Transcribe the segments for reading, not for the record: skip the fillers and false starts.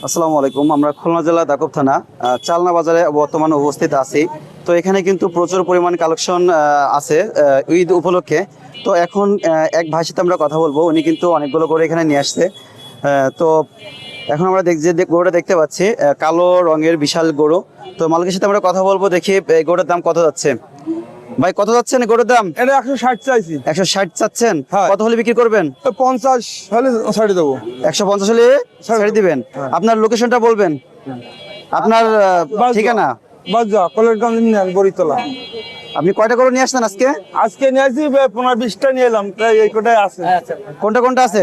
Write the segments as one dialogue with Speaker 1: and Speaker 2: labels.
Speaker 1: আসসালামু আলাইকুম। আমরা খুলনা জেলা দাকব থানা চালনা বাজারে বর্তমানে উপস্থিত আছি। তো এখানে কিন্তু প্রচুর পরিমাণ কালেকশন আছে ঈদ উপলক্ষে। তো এখন এক ভাইয়ের সাথে আমরা কথা বলবো, উনি কিন্তু অনেকগুলো গরু এখানে নিয়ে আসছে। তো এখন আমরা যে গরুটা দেখতে পাচ্ছি কালো রঙের বিশাল গরু। তো মালিকের সাথে আমরা কথা বলবো, দেখি এই গরুটার দাম কত যাচ্ছে। ভাই কত যাচ্ছেন এই গরুর দাম?
Speaker 2: এটা 160 চাইছি।
Speaker 1: 160 চাচ্ছেন?
Speaker 2: হ্যাঁ।
Speaker 1: কত হলে বিক্রি করবেন?
Speaker 2: 50 হলে ছাড়ি দেবো।
Speaker 1: 150 হলে ছেড়ে দিবেন।
Speaker 2: হ্যাঁ।
Speaker 1: আপনার লোকেশনটা বলবেন, আপনার ঠিকানা।
Speaker 2: বাজা কলেরগঞ্জ ইউনিয়ন বরিতলা।
Speaker 1: আপনি কয়টা গরু নিয়ে আসছেন আজকে?
Speaker 2: আজকে নিয়ে আসি 15-20টা নিয়ে এলাম, তাই এই কোটাই আছে।
Speaker 1: কোনটা কোনটা আছে?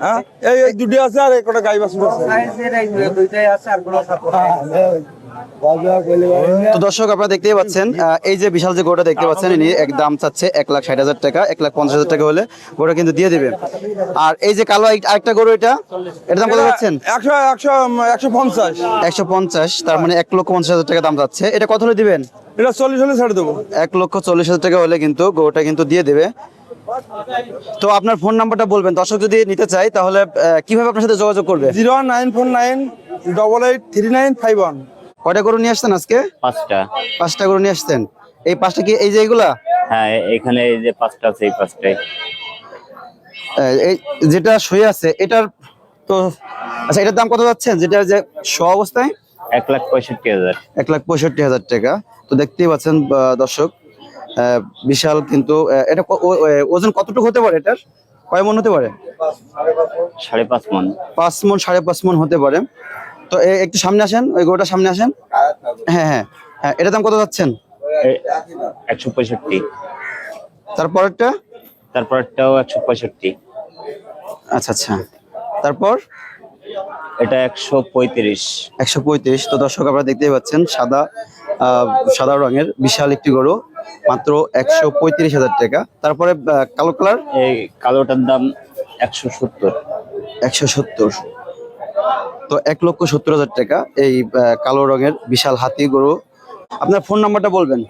Speaker 2: হ্যাঁ, এই দুটো আছে আর এই কোটা গাই বাছুর আছে।
Speaker 1: তো দর্শক আপনারা দেখতেই পাচ্ছেন এই যে বিশাল যে গরুটা দেখতে পাচ্ছেন, ইনি এক দাম চাচ্ছে 1,60,000 টাকা। 1,50,000 টাকা হলে গরুটা কিন্তু দিয়ে দিবে। আর এই যে কালো আরেকটা গরু, এটার দাম কত যাচ্ছেন?
Speaker 2: 150।
Speaker 1: 150, তার মানে 1,50,000 টাকা দাম যাচ্ছে। এটা কত হলে দিবেন?
Speaker 2: এটা 40 হলে ছাড়ি দেবো।
Speaker 1: 1,40,000 টাকা হলে কিন্তু গরুটা কিন্তু দিয়ে দেবে। তো আপনার ফোন নাম্বারটা বলবেন, দর্শক যদি নিতে চাই তাহলে কিভাবে আপনার সাথে যোগাযোগ করবে?
Speaker 2: 09498883951।
Speaker 1: কয়টা গরু নিয়ে আসছেন আজকে? 5টা গরু নিয়ে আসছেন। এই 5টা কি এই যে এইগুলা?
Speaker 3: হ্যাঁ, এখানে এই যে 5টা আছে, এই 5টাই।
Speaker 1: এই যেটা শুয়ে আছে এটার তো আচ্ছা, এটার দাম কত যাচ্ছেন যেটা যে শোয়া অবস্থায়?
Speaker 3: 1,65,000।
Speaker 1: 1,65,000 টাকা। তো দেখতেই পাচ্ছেন দর্শক, বিশাল কিন্তু এটা ওজন কতটুকু হতে পারে? এটার কয় মন হতে পারে?
Speaker 3: 5.5 মণ।
Speaker 1: 5 মন, 5.5 মন হতে পারে। তো একটু সামনে আসেন, ওই গরুটার সামনে আসেন। হ্যাঁ হ্যাঁ হ্যাঁ, এটার দাম কত যাচ্ছেন?
Speaker 3: 165।
Speaker 1: তারপরটা?
Speaker 3: তারপরটাও 165।
Speaker 1: আচ্ছা আচ্ছা, তারপর
Speaker 3: এটা 135।
Speaker 1: 135। তো দর্শক আপনারা দেখতেই পাচ্ছেন সাদা রঙের বিশাল একটি গরু, মাত্র 135,000 টাকা। তারপরে কালো কালার,
Speaker 3: এই কালোটার দাম 170।
Speaker 1: 170। তো 1,70,000 টাকা এই কালো রঙের বিশাল হাতি গরু। আপনার ফোন নাম্বারটা বলবেন।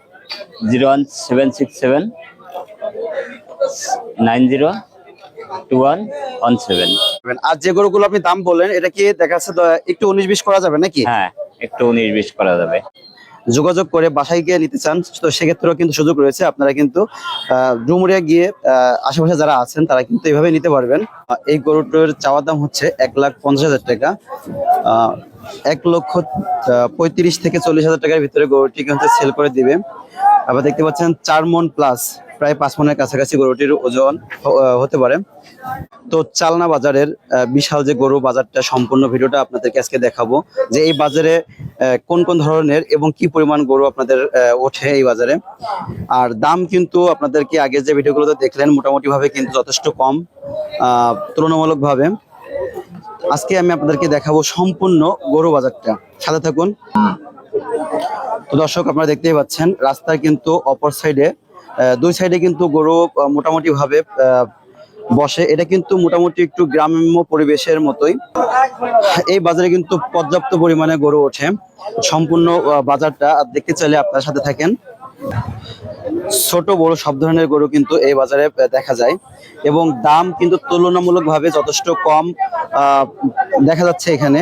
Speaker 3: 01767 902117।
Speaker 1: আর যে গরুগুলো আপনি দাম বললেন, এটা কি দেখা যাচ্ছে একটু 19-20 করা যাবে নাকি?
Speaker 3: হ্যাঁ, একটু 19-20 করা যাবে।
Speaker 1: যোগাযোগ করে বাসায় গিয়ে নিতে চান তো সেক্ষেত্রেও কিন্তু সুযোগ রয়েছে। আপনারা কিন্তু ডুমুরিয়া গিয়ে আশেপাশে যারা আছেন তারা কিন্তু এইভাবে নিতে পারবেন। এই গরুটার চাওয়ার দাম হচ্ছে 1,50,000 টাকা। 1,35,000 থেকে 40,000 টাকার ভিতরে গরুটি কিন্তু সেল করে দিবে। আবার দেখতে পাচ্ছেন 4 মণ প্লাস, প্রায় 5 মণের কাছাকাছি গরুটির ওজন হতে পারে। তো চালনা বাজারের বিশাল যে গরু বাজারটা, সম্পূর্ণ ভিডিওটা আপনাদেরকে আজকে দেখাবো যে এই বাজারে কোন কোন ধরনের এবং কি পরিমাণ গরু আপনাদের ওঠে এই বাজারে। আর দাম কিন্তু আপনাদেরকে আগে যে ভিডিওগুলোতে দেখলেন মোটামুটি ভাবে কিন্তু যথেষ্ট কম তুলনামূলক ভাবে। আজকে আমি আপনাদেরকে দেখাবো সম্পূর্ণ গরু বাজারটা, সাথে থাকুন। তো দর্শক আপনারা দেখতেই পাচ্ছেন রাস্তার কিন্তু অপর সাইডে দুই সাইডে কিন্তু গরু মোটামুটি ভাবে বসে। এটা কিন্তু মোটামুটি একটু গ্রাম্য পরিবেশের মতোই। এই বাজারে কিন্তু পর্যাপ্ত পরিমাণে গরু ওঠে। সম্পূর্ণ বাজারটা দেখতে চাইলে আপনার সাথে থাকেন। ছোট বড় সব ধরনের গরু কিন্তু এই বাজারে দেখা যায় এবং দাম কিন্তু তুলনামূলকভাবে যথেষ্ট কম দেখা যাচ্ছে এখানে।